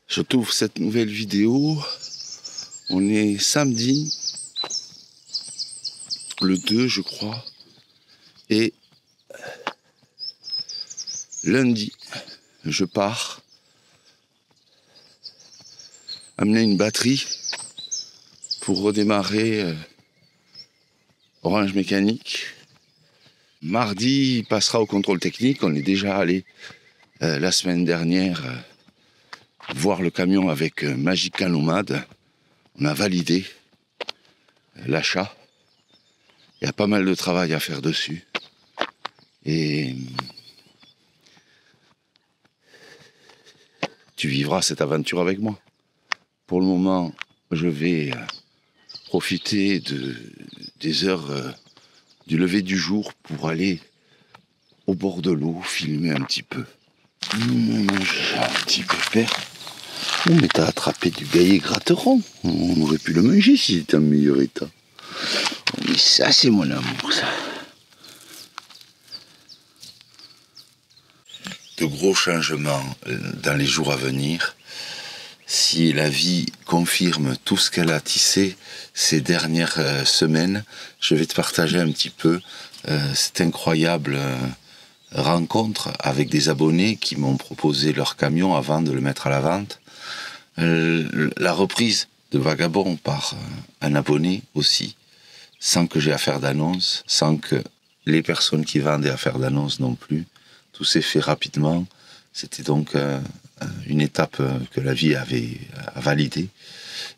Je t'ouvre cette nouvelle vidéo. On est samedi, le 2 je crois, et lundi, je pars amener une batterie pour redémarrer Orange Mécanique. Mardi, il passera au contrôle technique. On est déjà allé la semaine dernière voir le camion avec Magica Nomad. On a validé l'achat. Il y a pas mal de travail à faire dessus. Et tu vivras cette aventure avec moi. Pour le moment, je vais profiter des heures du lever du jour pour aller au bord de l'eau, filmer un petit peu. Manger un petit pépère. Oh, mais t'as attrapé du gaillet gratteron. On aurait pu le manger s'il était en meilleur état. Oh, mais ça, c'est mon amour, ça. De gros changements dans les jours à venir. Si la vie confirme tout ce qu'elle a tissé ces dernières semaines, je vais te partager un petit peu cette incroyable rencontre avec des abonnés qui m'ont proposé leur camion avant de le mettre à la vente. La reprise de Vagabond par un abonné aussi, sans que j'ai à faire d'annonce, sans que les personnes qui vendent aient à faire d'annonce non plus. Tout s'est fait rapidement. C'était donc une étape que la vie avait validée.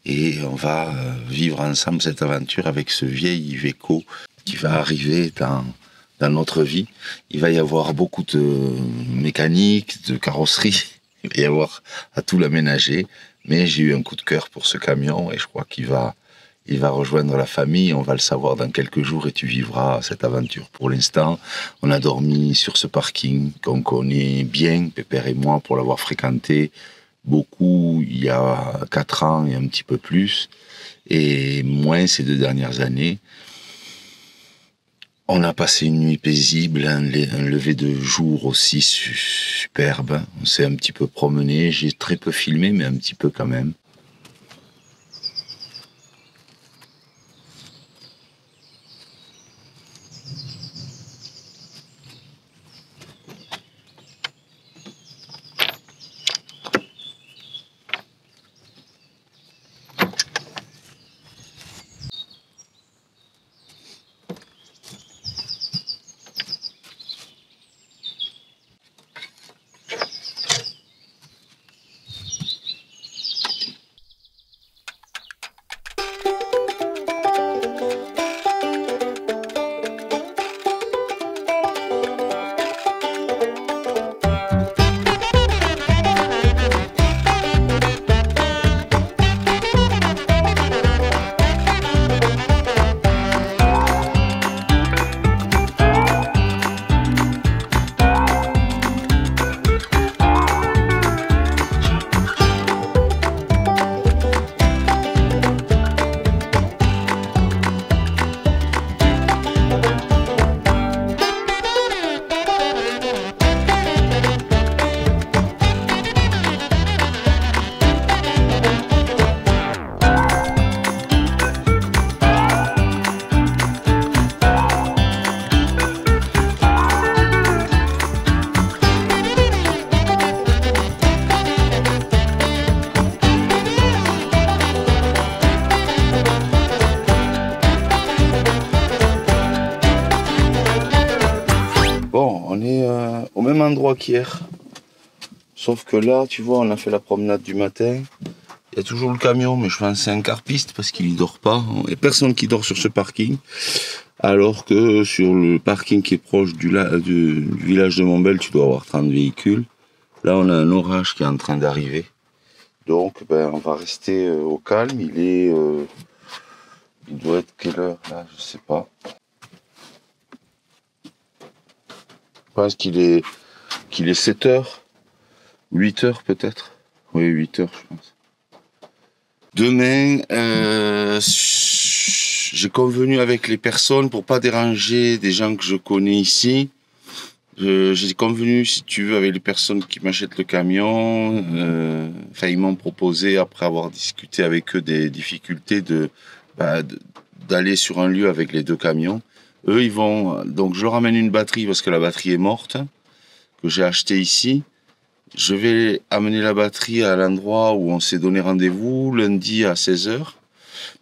Et on va vivre ensemble cette aventure avec ce vieil Iveco qui va arriver dans notre vie. Il va y avoir beaucoup de mécanique, de carrosserie. Il va y avoir à tout l'aménager. Mais j'ai eu un coup de cœur pour ce camion et je crois qu'il va rejoindre la famille. On va le savoir dans quelques jours et tu vivras cette aventure. Pour l'instant, on a dormi sur ce parking qu'on connaît bien, Pépère et moi, pour l'avoir fréquenté beaucoup il y a 4 ans et un petit peu plus, et moins ces 2 dernières années. On a passé une nuit paisible, un lever de jour aussi superbe. On s'est un petit peu promené, j'ai très peu filmé, mais un petit peu quand même. Bon, on est au même endroit qu'hier. Sauf que là, tu vois, on a fait la promenade du matin. Il y a toujours le camion, mais je pense que c'est un carpiste parce qu'il ne dort pas. Il n'y a personne qui dort sur ce parking. Alors que sur le parking qui est proche du village de Montbel, tu dois avoir 30 véhicules. Là, on a un orage qui est en train d'arriver. Donc, on va rester au calme. Il doit être quelle heure là? Je sais pas. Je pense qu'il est 7 heures, 8 heures peut-être. Oui, 8 heures, je pense. Demain, j'ai convenu avec les personnes pour pas déranger des gens que je connais ici, J'ai convenu, si tu veux, avec les personnes qui m'achètent le camion. Ils m'ont proposé, après avoir discuté avec eux des difficultés, d'aller sur un lieu avec les deux camions. Eux, ils vont. Donc, je leur amène une batterie parce que la batterie est morte, que j'ai achetée ici. Je vais amener la batterie à l'endroit où on s'est donné rendez-vous, lundi à 16h.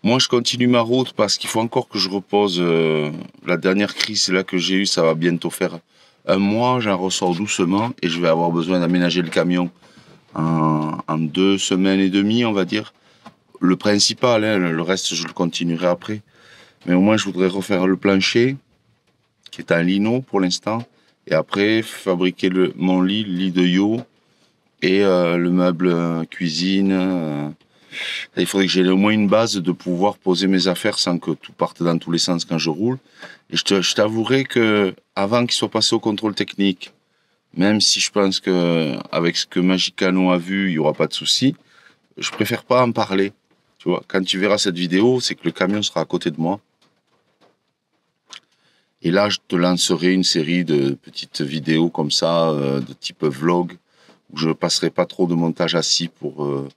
Moi, je continue ma route parce qu'il faut encore que je repose. La dernière crise là que j'ai eue, ça va bientôt faire un mois. J'en ressors doucement et je vais avoir besoin d'aménager le camion en 2 semaines et demie, on va dire. Le principal, hein, le reste, je le continuerai après. Mais au moins, je voudrais refaire le plancher, qui est un lino pour l'instant. Et après, fabriquer mon lit, le lit de yo, et le meuble cuisine. Il faudrait que j'ai au moins une base de pouvoir poser mes affaires sans que tout parte dans tous les sens quand je roule. Et je t'avouerai que avant qu'il soit passé au contrôle technique, même si je pense que avec ce que Magicano a vu, il y aura pas de souci, je préfère pas en parler. Tu vois, quand tu verras cette vidéo, c'est que le camion sera à côté de moi. Et là, je te lancerai une série de petites vidéos comme ça, de type vlog, où je passerai pas trop de montage assis pour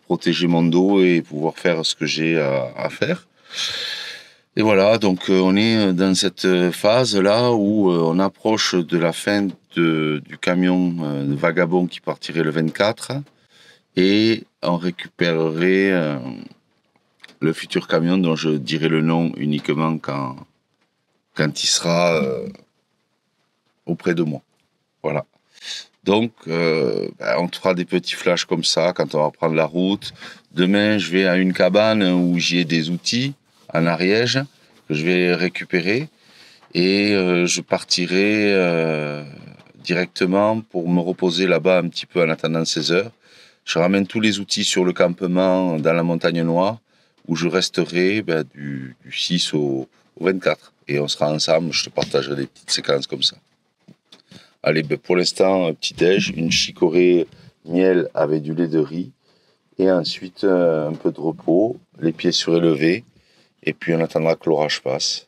protéger mon dos et pouvoir faire ce que j'ai à faire. Et voilà, donc on est dans cette phase-là où on approche de la fin du camion vagabond qui partirait le 24 et on récupérerait le futur camion dont je dirai le nom uniquement quand il sera auprès de moi. Voilà. Donc, on te fera des petits flashs comme ça quand on va prendre la route. Demain, je vais à une cabane où j'ai des outils en Ariège que je vais récupérer et je partirai directement pour me reposer là-bas un petit peu en attendant 16 heures. Je ramène tous les outils sur le campement dans la montagne noire où je resterai du 6 au 24. Et on sera ensemble, je te partagerai des petites séquences comme ça. Allez, pour l'instant, un petit déj, une chicorée miel avec du lait de riz. Et ensuite, un peu de repos, les pieds surélevés. Et puis, on attendra que l'orage passe.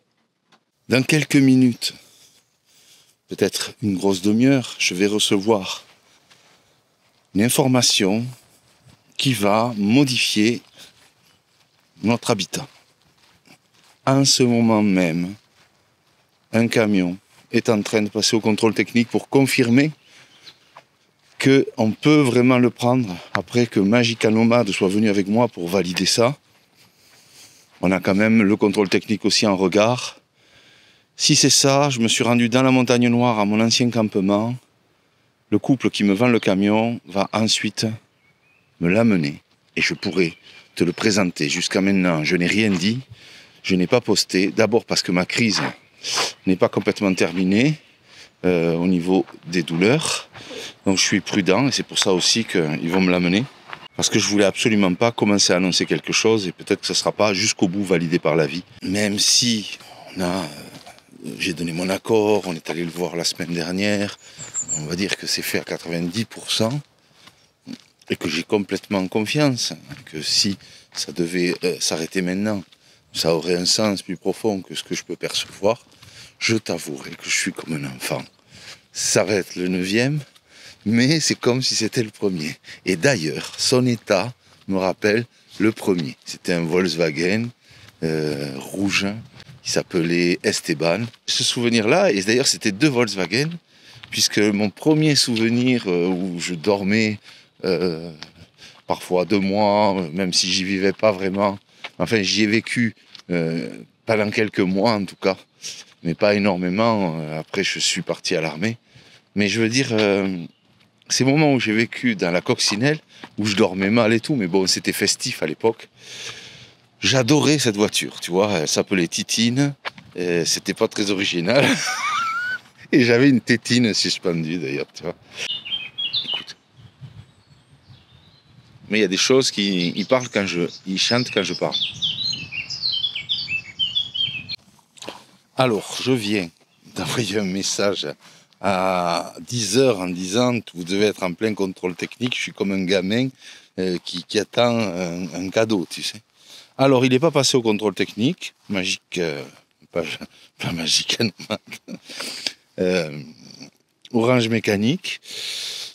Dans quelques minutes, peut-être une grosse demi-heure, je vais recevoir une information qui va modifier notre habitat. En ce moment même, un camion est en train de passer au contrôle technique pour confirmer qu'on peut vraiment le prendre après que Magica Nomade soit venu avec moi pour valider ça. On a quand même le contrôle technique aussi en regard. Si c'est ça, je me suis rendu dans la montagne noire à mon ancien campement. Le couple qui me vend le camion va ensuite me l'amener et je pourrai te le présenter. Jusqu'à maintenant, je n'ai rien dit, je n'ai pas posté. D'abord parce que ma crise n'est pas complètement terminée au niveau des douleurs. Donc je suis prudent et c'est pour ça aussi qu'ils vont me l'amener. Parce que je voulais absolument pas commencer à annoncer quelque chose et peut-être que ce ne sera pas jusqu'au bout validé par la vie. Même si j'ai donné mon accord, on est allé le voir la semaine dernière, on va dire que c'est fait à 90% et que j'ai complètement confiance que si ça devait s'arrêter maintenant, ça aurait un sens plus profond que ce que je peux percevoir. Je t'avouerai que je suis comme un enfant. Ça va être le 9e, mais c'est comme si c'était le premier. Et d'ailleurs, son état me rappelle le premier. C'était un Volkswagen rouge qui s'appelait Esteban. Ce souvenir-là, et d'ailleurs c'était 2 Volkswagen, puisque mon premier souvenir où je dormais parfois 2 mois, même si j'y vivais pas vraiment, enfin j'y ai vécu pendant quelques mois en tout cas, mais pas énormément. Après, je suis parti à l'armée. Mais je veux dire, ces moments où j'ai vécu dans la coccinelle, où je dormais mal et tout, mais bon, c'était festif à l'époque. J'adorais cette voiture, tu vois. Elle s'appelait Titine. C'était pas très original. Et j'avais une tétine suspendue d'ailleurs, tu vois. Écoute. Mais il y a des choses ils parlent ils chantent quand je parle. Alors, je viens d'envoyer un message à 10h en disant « Vous devez être en plein contrôle technique, je suis comme un gamin qui attend un cadeau, tu sais. » Alors, il n'est pas passé au contrôle technique, pas magique, Orange Mécanique.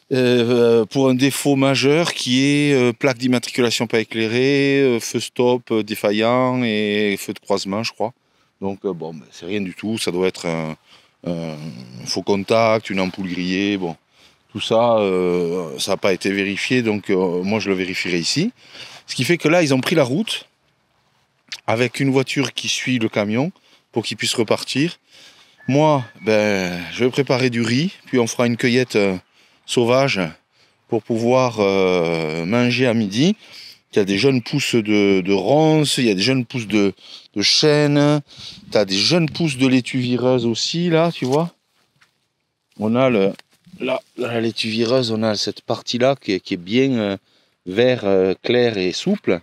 Pour un défaut majeur qui est plaque d'immatriculation pas éclairée, feu stop défaillant et feu de croisement, je crois. Donc bon, ben, c'est rien du tout, ça doit être un faux contact, une ampoule grillée, bon. Tout ça, ça n'a pas été vérifié, donc moi je le vérifierai ici. Ce qui fait que là, ils ont pris la route avec une voiture qui suit le camion pour qu'il puisse repartir. Moi, ben, je vais préparer du riz, puis on fera une cueillette sauvage pour pouvoir manger à midi. Il y a des jeunes pousses de ronces, il y a des jeunes pousses de chêne, tu as des jeunes pousses de laitue vireuse aussi, là, tu vois. On a la laitue vireuse, on a cette partie-là qui est bien vert, clair et souple.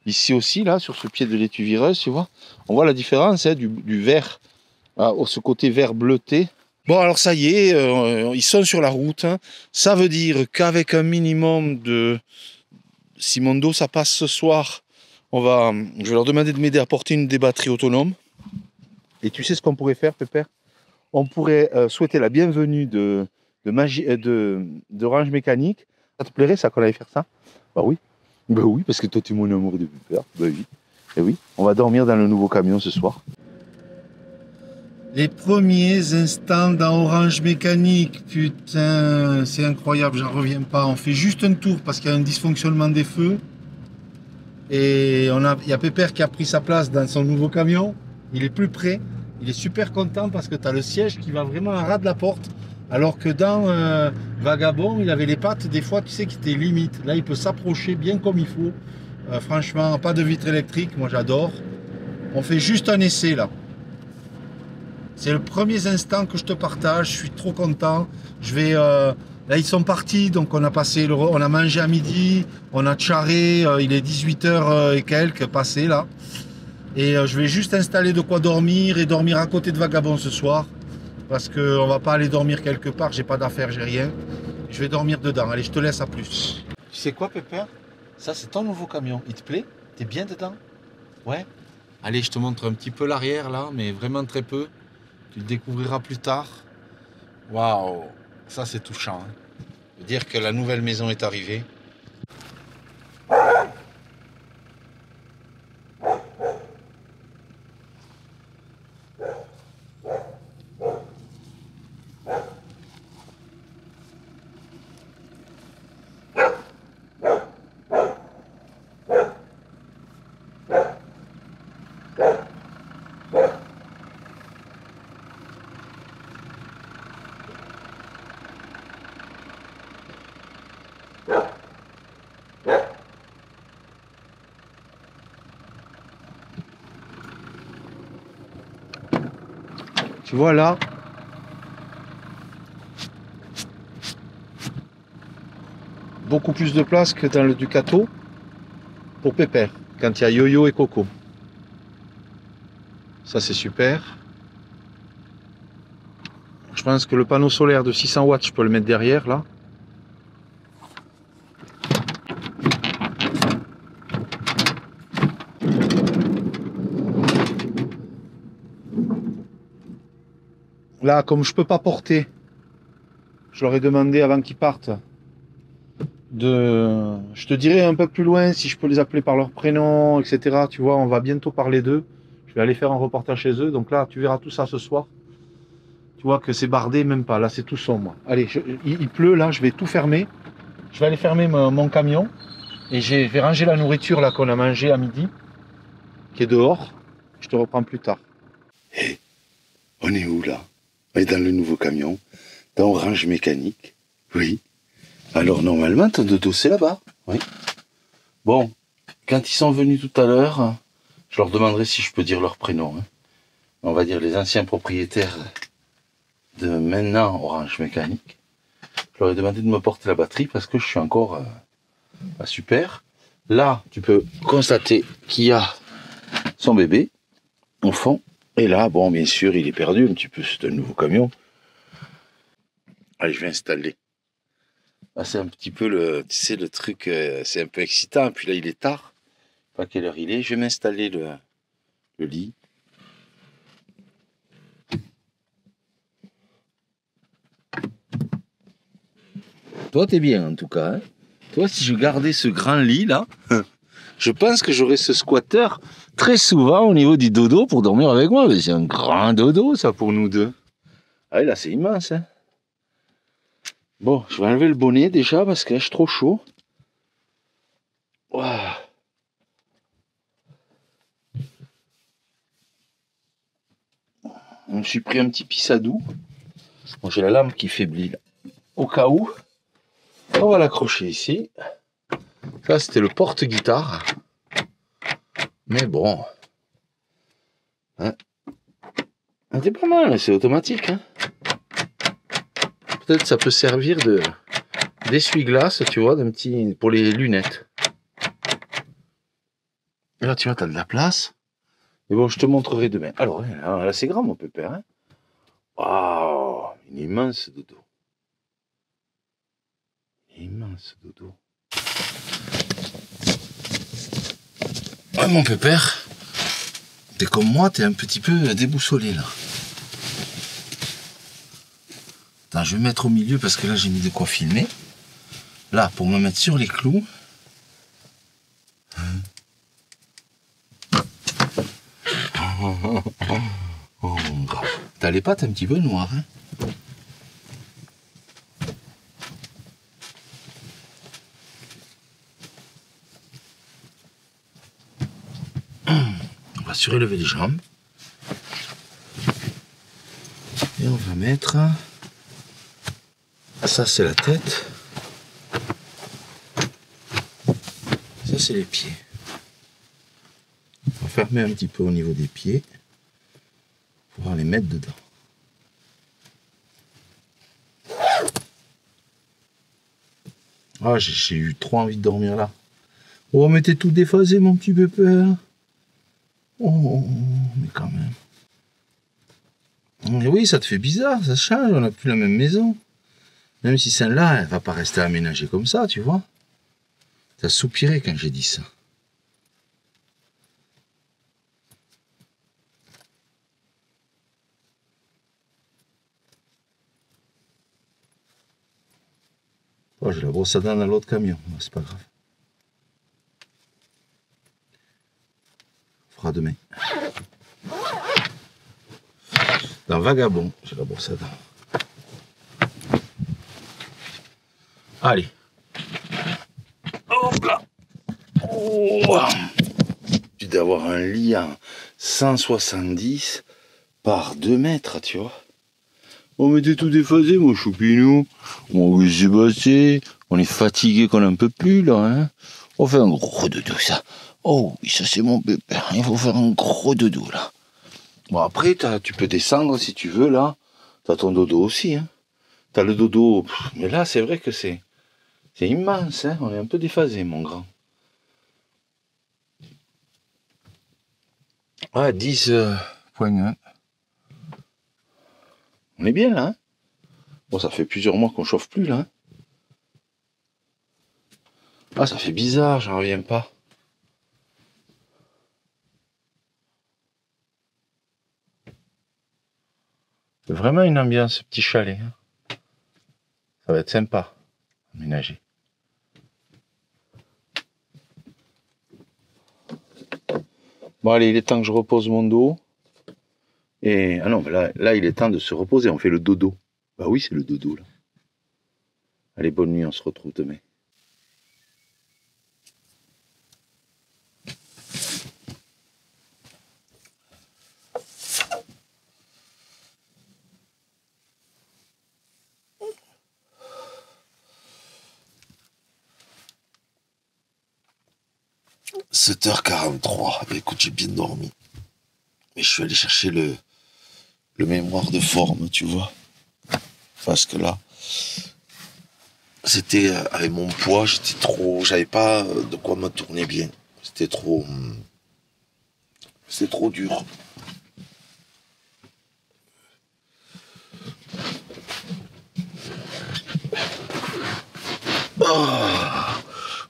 Ici aussi, là, sur ce pied de laitue vireuse, tu vois. On voit la différence du vert, ce côté vert bleuté. Bon, alors ça y est, ils sont sur la route. Hein. Ça veut dire qu'avec un minimum de... Si mon dos, ça passe ce soir, je vais leur demander de m'aider à porter des batteries autonomes. Et tu sais ce qu'on pourrait faire, Pépère? On pourrait souhaiter la bienvenue d'Orange Mécanique. Ça te plairait, ça, qu'on allait faire ça? Bah oui. Bah oui, parce que toi, tu es mon amour de Pépère. Bah oui. Et oui, on va dormir dans le nouveau camion ce soir. Les premiers instants dans Orange Mécanique, putain, c'est incroyable, j'en reviens pas. On fait juste un tour parce qu'il y a un dysfonctionnement des feux. Et il y a Pépère qui a pris sa place dans son nouveau camion. Il est plus près. Il est super content parce que tu as le siège qui va vraiment à ras de la porte. Alors que dans Vagabond, il avait les pattes, des fois, tu sais, qui étaient limite. Là, il peut s'approcher bien comme il faut. Franchement, pas de vitre électrique, moi j'adore. On fait juste un essai là. C'est le premier instant que je te partage, je suis trop content. Là, ils sont partis, donc on a mangé à midi, on a charré, il est 18h et quelques passé là. Et je vais juste installer de quoi dormir et dormir à côté de Vagabond ce soir. Parce qu'on va pas aller dormir quelque part, j'ai pas d'affaires, j'ai rien. Je vais dormir dedans. Allez, je te laisse, à plus. Tu sais quoi, Pépère? Ça, c'est ton nouveau camion. Il te plaît? T'es bien dedans? Ouais? Allez, je te montre un petit peu l'arrière là, mais vraiment très peu. Tu le découvriras plus tard. Waouh, ça c'est touchant. Hein. Dire que la nouvelle maison est arrivée. Tu vois là, beaucoup plus de place que dans le Ducato pour Pépère, quand il y a Yo-Yo et Coco. Ça c'est super. Je pense que le panneau solaire de 600 watts, je peux le mettre derrière là. Là, comme je peux pas porter, je leur ai demandé avant qu'ils partent je te dirai un peu plus loin si je peux les appeler par leur prénom, etc. Tu vois, on va bientôt parler d'eux. Je vais aller faire un reportage chez eux. Donc là, tu verras tout ça ce soir. Tu vois que c'est bardé, même pas. Là, c'est tout sombre. Allez, il pleut, là, je vais tout fermer. Je vais aller fermer mon camion. Et je vais ranger la nourriture là qu'on a mangé à midi, qui est dehors. Je te reprends plus tard. Hé, on est où là? On est dans le nouveau camion, dans Orange Mécanique. Oui. Alors normalement, ton dodo, c'est là-bas. Oui. Bon, quand ils sont venus tout à l'heure, je leur demanderai si je peux dire leur prénom. Hein. On va dire les anciens propriétaires de maintenant Orange Mécanique. Je leur ai demandé de me porter la batterie parce que je suis encore pas super. Là, tu peux constater qu'il y a son bébé au fond. Et là, bon, bien sûr, il est perdu un petit peu. C'est un nouveau camion. Allez, je vais installer. Là, c'est un petit peu tu sais, le truc, c'est un peu excitant. Puis là, il est tard. Pas quelle heure il est. Je vais m'installer le lit. Toi, t'es bien en tout cas. Hein. Toi, si je gardais ce grand lit là, je pense que j'aurais ce squatter très souvent au niveau du dodo pour dormir avec moi. C'est un grand dodo ça pour nous deux. Ah là, c'est immense. Hein. Bon, je vais enlever le bonnet déjà parce que là, je suis trop chaud. Waouh. Je me suis pris un petit pissadou. Bon, j'ai la lampe qui faiblit là. Au cas où, on va l'accrocher ici. Ça, c'était le porte-guitare. Mais bon. Hein. C'est pas mal, c'est automatique. Hein. Peut-être ça peut servir d'essuie-glace, tu vois, d'un petit pour les lunettes. Et là, tu vois, tu as de la place. Et bon, je te montrerai demain. Alors, là, c'est grand, mon pépère. Hein. Waouh, une immense dodo. Immense dodo. Ouais, mon pépère, t'es comme moi, t'es un petit peu déboussolé là. Attends, je vais me mettre au milieu parce que là j'ai mis de quoi filmer. Là, pour me mettre sur les clous. Oh mon gars. T'as les pattes un petit peu noires, hein. On va surélever les jambes. Et on va mettre... Ça c'est la tête. Ça c'est les pieds. On va fermer un petit peu au niveau des pieds. Pour pouvoir les mettre dedans. Ah, j'ai eu trop envie de dormir là. Oh, mais t'es tout déphasé, mon petit pépère. Oh, mais quand même. Mais oui, ça te fait bizarre, ça change, on n'a plus la même maison. Même si celle-là, elle va pas rester aménagée comme ça, tu vois. T'as soupiré quand j'ai dit ça. Oh, j'ai la brosse à dents dans l'autre camion, c'est pas grave. On fera demain. Dans Vagabond, j'ai la brosse à dents. Allez. Hop là. Oh. Tu dois avoir un lit en 170 par 2 mètres, tu vois. Oh, mais t'es tout déphasé, mon choupinou. On s'est passé. On est fatigué qu'on n'en peut plus, là. Hein. On fait un gros dodo, ça. Oh, oui, ça, c'est mon pépère. Il faut faire un gros dodo, là. Bon, après, tu peux descendre si tu veux, là. T'as ton dodo aussi, hein. T'as le dodo. Mais là, c'est vrai que c'est immense, hein. On est un peu déphasé, mon grand. Ah, 10.1. On est bien, là. Hein. Bon, ça fait plusieurs mois qu'on chauffe plus, là. Hein. Ah, ça fait bizarre, j'en reviens pas. C'est vraiment une ambiance, ce petit chalet. Hein. Ça va être sympa, aménagé. Bon, allez, il est temps que je repose mon dos. Et, ah non, là, il est temps de se reposer. On fait le dodo. Bah oui, c'est le dodo, là. Allez, bonne nuit, on se retrouve demain. « 7h43. Écoute, j'ai bien dormi. Mais je suis allé chercher le mémoire de forme, tu vois. Parce que là, c'était avec mon poids, j'avais pas de quoi me tourner bien. C'était trop dur.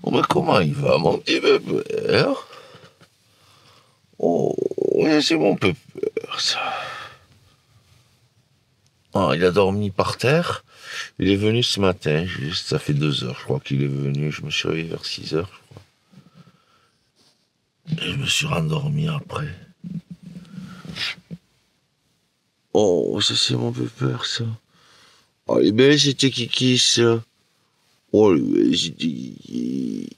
Oh, mais comment il va, mon petit pépère? Oh, c'est mon pépère, ça. Oh, il a dormi par terre. Il est venu ce matin. Ça fait 2 heures, je crois qu'il est venu. Je me suis réveillé vers 6 heures, je crois. Et je me suis rendormi après. Oh, ça c'est mon peur, ça. Oh, les belles, c'était Kiki, ça. Oh, les belles, c'était Kiki.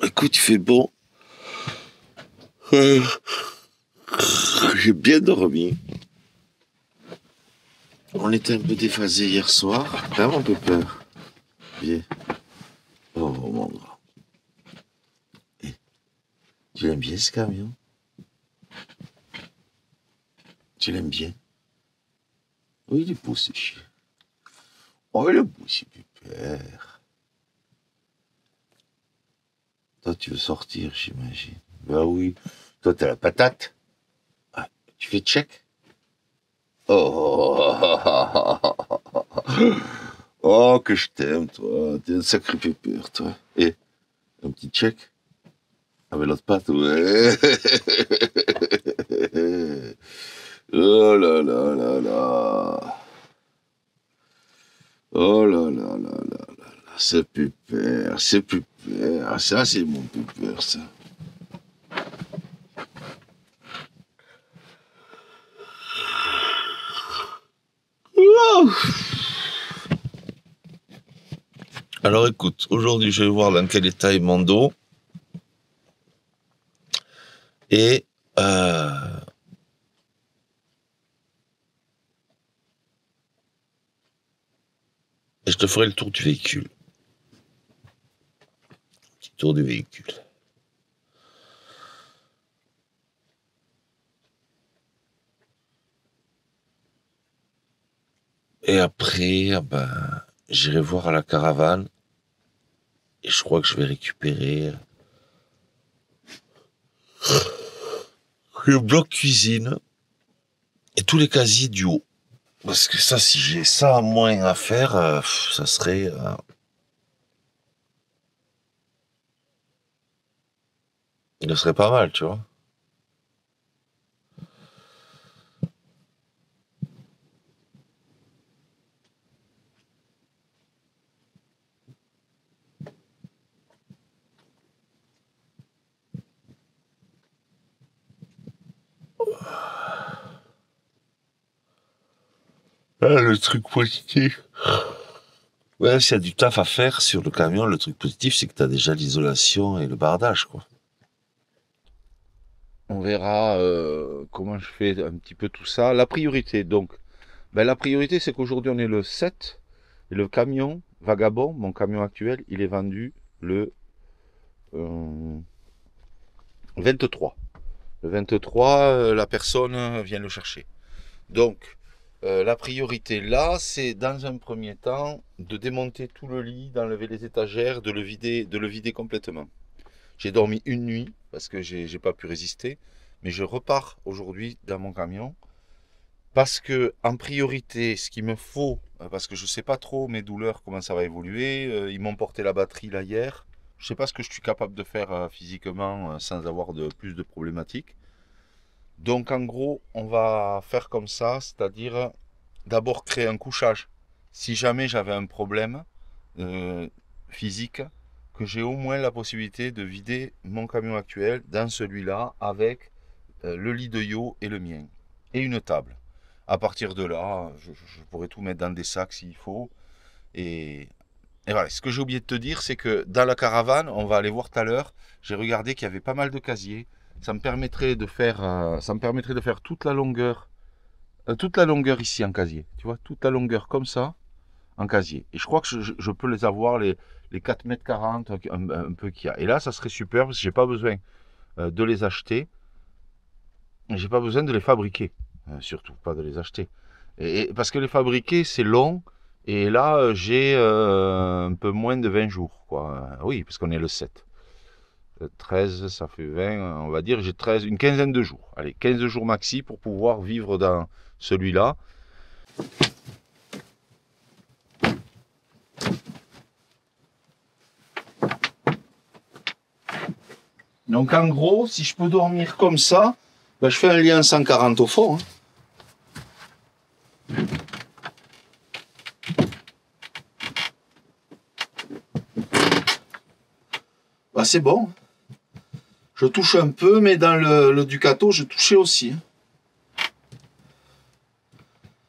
Écoute, il fait bon. J'ai bien dormi. On était un peu déphasé hier soir. Vraiment un peu peur. Viens. Oh, mon grand. Eh, tu l'aimes bien, ce camion? Tu l'aimes bien? Oui, il est beau, ce chien. Oh, il est beau, c'est pépère. Toi, tu veux sortir, j'imagine. Bah oui. Toi, t'as la patate. Ah, tu fais check? Oh, oh, que je t'aime, toi. T'es un sacré pépère, toi. Et un petit check? Avec l'autre patte, ouais. Oh là là là là. Oh là là là là là là. C'est pépère, c'est pépère. Ça, c'est mon pépère, ça. Alors écoute, aujourd'hui je vais voir dans quel état est mon dos. Et je te ferai le tour du véhicule. Petit tour du véhicule. Et après, ben, j'irai voir à la caravane. Et je crois que je vais récupérer le bloc cuisine et tous les casiers du haut. Parce que ça, si j'ai ça à moins à faire, ça serait... il serait pas mal, tu vois. Ah, le truc positif. Ouais, s'il y a du taf à faire sur le camion, le truc positif, c'est que t'as déjà l'isolation et le bardage, quoi. On verra comment je fais un petit peu tout ça. La priorité, donc, ben, la priorité, c'est qu'aujourd'hui, on est le 7. Et le camion Vagabond, mon camion actuel, il est vendu le 23. Le 23, la personne vient le chercher. Donc, la priorité là, c'est dans un premier temps de démonter tout le lit, d'enlever les étagères, de le vider complètement. J'ai dormi une nuit parce que j'ai pas pu résister, mais je repars aujourd'hui dans mon camion parce que en priorité, ce qu'il me faut, parce que je sais pas trop mes douleurs comment ça va évoluer, ils m'ont porté la batterie là hier. Je sais pas ce que je suis capable de faire physiquement sans avoir de plus de problématiques. Donc en gros, on va faire comme ça, c'est-à-dire d'abord créer un couchage. Si jamais j'avais un problème euh, physique, que j'ai au moins la possibilité de vider mon camion actuel dans celui-là avec le lit de yo et le mien. Et une table. À partir de là, je pourrais tout mettre dans des sacs s'il faut. Et, et voilà. Ce que j'ai oublié de te dire, c'est que dans la caravane, on va aller voir tout à l'heure, j'ai regardé qu'il y avait pas mal de casiers. Ça me permettrait de faire toute la longueur ici en casier. Tu vois, toute la longueur comme ça en casier. Et je crois que je peux les avoir, les 4,40 m un peu qu'il y a. Et là, ça serait super parce que j'ai pas besoin de les acheter. J'ai pas besoin de les fabriquer. Surtout pas de les acheter. Parce que les fabriquer, c'est long. Et là, j'ai un peu moins de 20 jours. Quoi. Oui, parce qu'on est le 7. 13, ça fait 20, on va dire, j'ai 13, une quinzaine de jours. Allez, 15 jours maxi pour pouvoir vivre dans celui-là. Donc en gros, si je peux dormir comme ça, Ben, je fais un lien 140 au fond. Hein. Ben, c'est bon. Je touche un peu, mais dans le Ducato, je touchais aussi.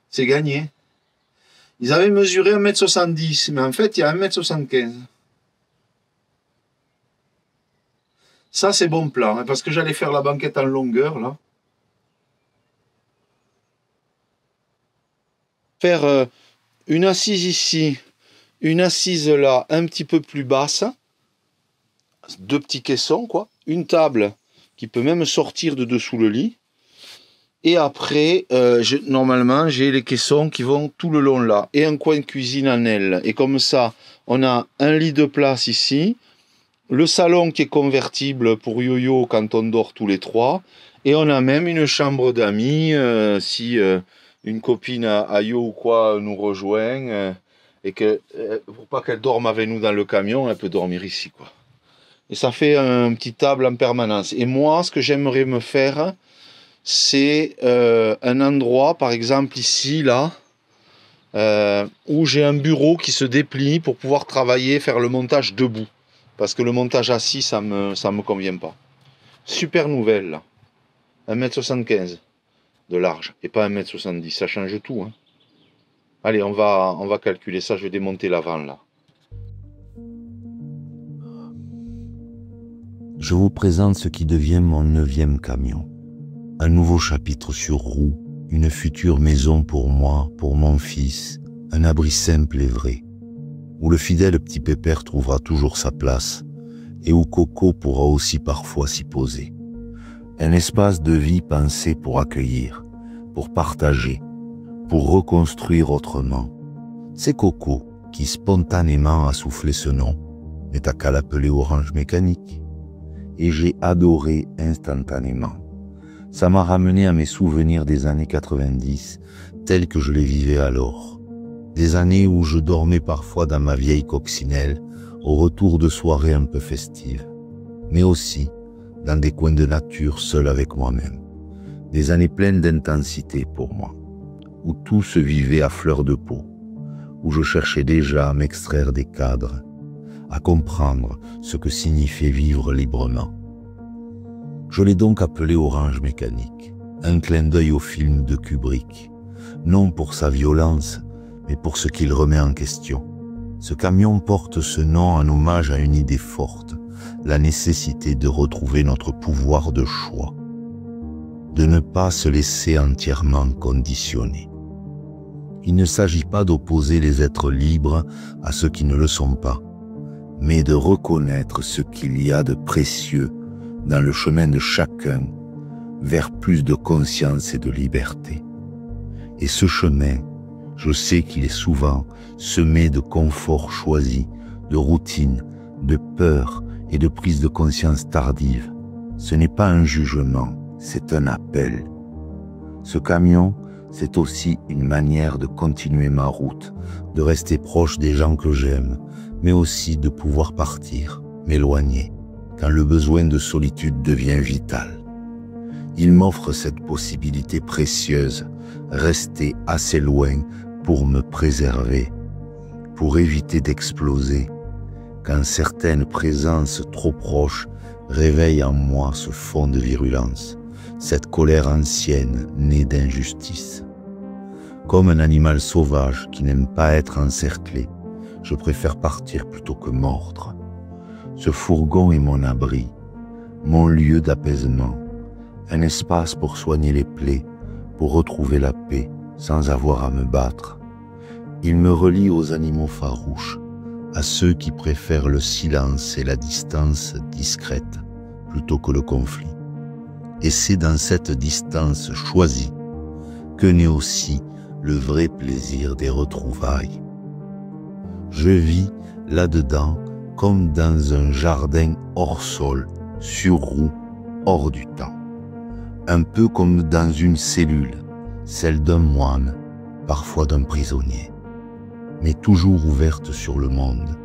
C'est gagné. Ils avaient mesuré 1,70 m, mais en fait, il y a 1,75 m. Ça, c'est bon plan, hein, parce que j'allais faire la banquette en longueur, là. Faire une assise ici, une assise là, un petit peu plus basse. 2 petits caissons, quoi. Une table qui peut même sortir de dessous le lit. Et après, normalement, j'ai les caissons qui vont tout le long là. Et un coin de cuisine en L. Et comme ça, on a un lit de place ici. Le salon qui est convertible pour yo-yo quand on dort tous les 3. Et on a même une chambre d'amis si une copine à yo ou quoi nous rejoint. Et que pour pas qu'elle dorme avec nous dans le camion, elle peut dormir ici, quoi. Et ça fait une petite table en permanence. Et moi, ce que j'aimerais me faire, c'est un endroit, par exemple ici, là, où j'ai un bureau qui se déplie pour pouvoir travailler, faire le montage debout. Parce que le montage assis, ça me convient pas. Super nouvelle, là. 1,75 m de large, et pas 1,70 m. Ça change tout, hein. Allez, on va calculer ça. Je vais démonter l'avant, là. Je vous présente ce qui devient mon 9e camion. Un nouveau chapitre sur roue, une future maison pour moi, pour mon fils, un abri simple et vrai, où le fidèle petit pépère trouvera toujours sa place, et où Coco pourra aussi parfois s'y poser. Un espace de vie pensé pour accueillir, pour partager, pour reconstruire autrement. C'est Coco qui spontanément a soufflé ce nom, mais t'as qu'à l'appeler Orange Mécanique. Et j'ai adoré instantanément. Ça m'a ramené à mes souvenirs des années 90, tels que je les vivais alors. Des années où je dormais parfois dans ma vieille coccinelle, au retour de soirées un peu festives. Mais aussi dans des coins de nature seul avec moi-même. Des années pleines d'intensité pour moi, où tout se vivait à fleur de peau, où je cherchais déjà à m'extraire des cadres, à comprendre ce que signifiait vivre librement. Je l'ai donc appelé Orange Mécanique, un clin d'œil au film de Kubrick, non pour sa violence, mais pour ce qu'il remet en question. Ce camion porte ce nom en hommage à une idée forte, la nécessité de retrouver notre pouvoir de choix, de ne pas se laisser entièrement conditionner. Il ne s'agit pas d'opposer les êtres libres à ceux qui ne le sont pas, mais de reconnaître ce qu'il y a de précieux dans le chemin de chacun vers plus de conscience et de liberté. Et ce chemin, je sais qu'il est souvent semé de confort choisi, de routine, de peur et de prise de conscience tardive. Ce n'est pas un jugement, c'est un appel. Ce camion, c'est aussi une manière de continuer ma route, de rester proche des gens que j'aime, mais aussi de pouvoir partir, m'éloigner, quand le besoin de solitude devient vital. Il m'offre cette possibilité précieuse, rester assez loin pour me préserver, pour éviter d'exploser, quand certaines présences trop proches réveillent en moi ce fond de virulence, cette colère ancienne née d'injustice. Comme un animal sauvage qui n'aime pas être encerclé, je préfère partir plutôt que mordre. Ce fourgon est mon abri, mon lieu d'apaisement, un espace pour soigner les plaies, pour retrouver la paix sans avoir à me battre. Il me relie aux animaux farouches, à ceux qui préfèrent le silence et la distance discrète plutôt que le conflit. Et c'est dans cette distance choisie que naît aussi le vrai plaisir des retrouvailles. Je vis là-dedans comme dans un jardin hors sol, sur roue, hors du temps. Un peu comme dans une cellule, celle d'un moine, parfois d'un prisonnier, mais toujours ouverte sur le monde,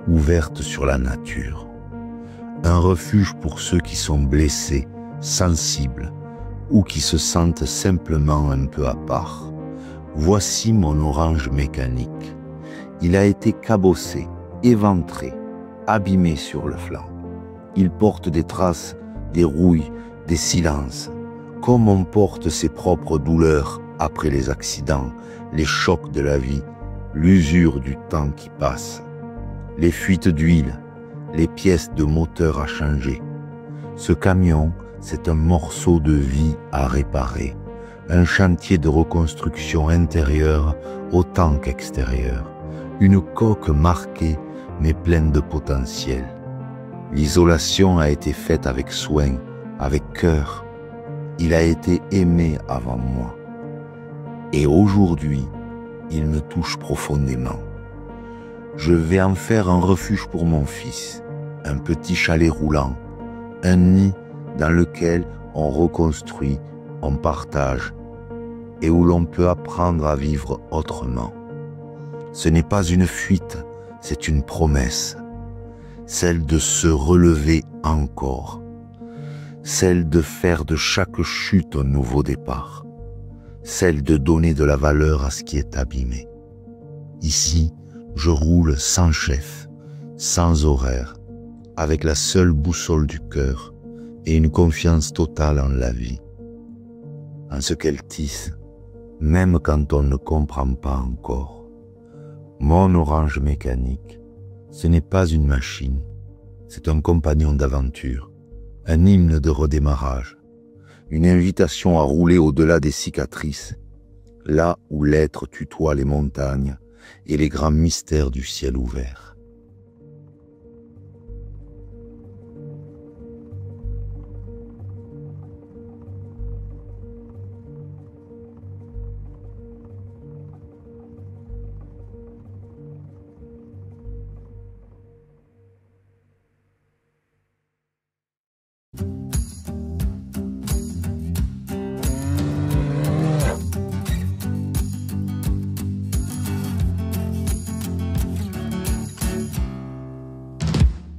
ouverte sur la nature. Un refuge pour ceux qui sont blessés, sensibles, ou qui se sentent simplement un peu à part. Voici mon orange mécanique. Il a été cabossé, éventré, abîmé sur le flanc. Il porte des traces, des rouilles, des silences, comme on porte ses propres douleurs après les accidents, les chocs de la vie, l'usure du temps qui passe, les fuites d'huile, les pièces de moteur à changer. Ce camion, c'est un morceau de vie à réparer, un chantier de reconstruction intérieure autant qu'extérieure, une coque marquée mais pleine de potentiel. L'isolation a été faite avec soin, avec cœur. Il a été aimé avant moi. Et aujourd'hui, il me touche profondément. Je vais en faire un refuge pour mon fils, un petit chalet roulant, un nid dans lequel on reconstruit, on partage et où l'on peut apprendre à vivre autrement. Ce n'est pas une fuite, c'est une promesse, celle de se relever encore, celle de faire de chaque chute un nouveau départ, celle de donner de la valeur à ce qui est abîmé. Ici, je roule sans chef, sans horaire, avec la seule boussole du cœur et une confiance totale en la vie, en ce qu'elle tisse, même quand on ne comprend pas encore. Mon orange mécanique, ce n'est pas une machine, c'est un compagnon d'aventure, un hymne de redémarrage, une invitation à rouler au-delà des cicatrices, là où l'être tutoie les montagnes et les grands mystères du ciel ouvert.